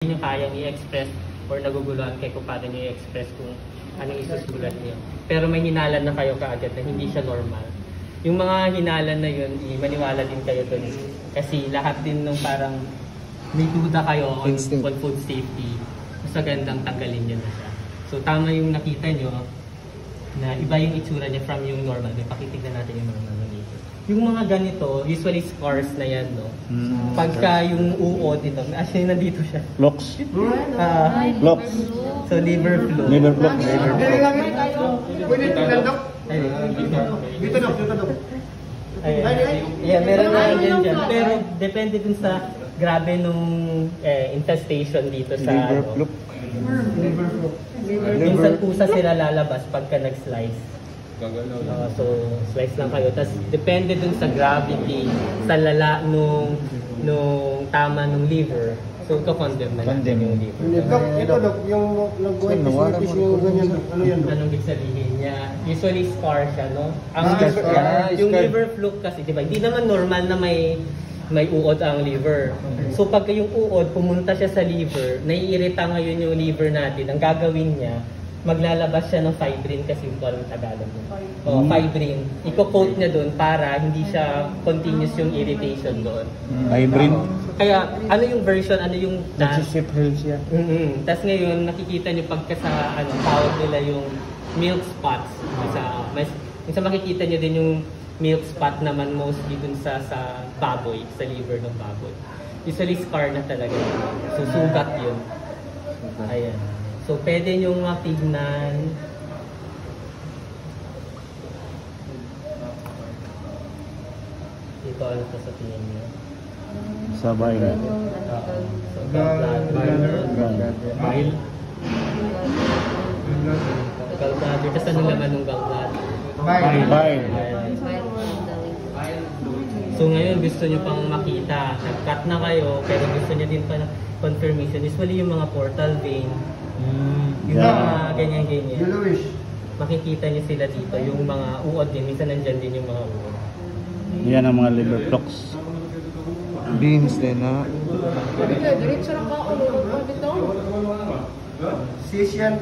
nyo kayang i-express or naguguluhan kayo kung paano nyo i-express kung ano isusulat nyo. Pero may hinalan na kayo kaagad na hindi siya normal. Yung mga hinalan na yun, maniwala din kayo doon. Kasi lahat din nung parang may duda kayo on food safety, mas magandang tanggalin nyo na siya. So tama yung nakita nyo na iba yung itsura niya from yung normal. May pakitignan natin yung mga dito. Yung mga ganito, usually scars na yan, no? Pagka yung uod dito, actually nandito siya. Locks. Locks. So liver flow. Liver flow. Pwede tinandok? Dito dok. Yeah, meron na yan dyan. Pero depende dun sa grabe nung infestation dito sa Liver flow. minsan pusa sila lalabas pagka nag-slice. So, slice lang kayo. Tapos, depende dun sa gravity, sa lala nung tama nung liver. So, ito-condemn na natin yung liver. Dok, ito dok, yung nag-white yung ganyan, ano yan dok? Anong ibig sabihin niya? Usually scar siya, no? Yung liver fluke kasi, di ba? Hindi naman normal na may uod ang liver. So pagka yung uod, pumunta siya sa liver, naiirita ngayon yung liver natin, ang gagawin niya, maglalabas siya ng fibrin kasi yung parang Tagalog mo. Fibrin. Iko-coat niya doon para hindi siya continuous yung irritation doon. Fibrin. Kaya ano yung version, ano yung Nagsisip hills siya. Tapos ngayon nakikita niyo pagka sa tawag nila yung milk spots. Minsan makikita niyo din yung milk spot naman mostly dun sa baboy, sa liver ng baboy. Usually scar na talaga yun. So sugat yun. Ayan. So pwede nyong matignan. Dito ano to sa tingin niyo? Sa bile. So gallbladder. Bile. Gallbladder. Tapos ano naman ng gallbladder? Bile. So ngayon gusto nyo pang makita, nag-cut na kayo, pero gusto nyo din pa na confirmation. Usually yung mga portal vein, yung mga ganyan-ganyan. Yellowish. Makikita nyo sila dito, yung mga uod din, minsan nandyan din yung mga uod. Yan ang mga liver flux. Beans din na. Diretso lang ka ako dito. Sisian.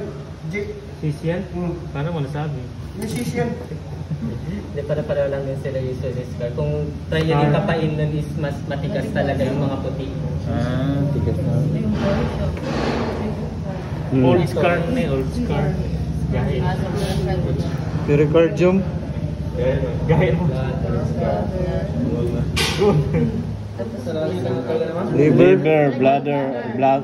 Sisian? Paano mo nasabi? Yung sisian. Hindi, para lang din sila usually scar. Kung try nyo din kapain nun is mas matigas talaga yung mga puti. Tigas na. Old scar na old scar. Gahit. Pericardium. Gahit mo. Liver, bladder, blood.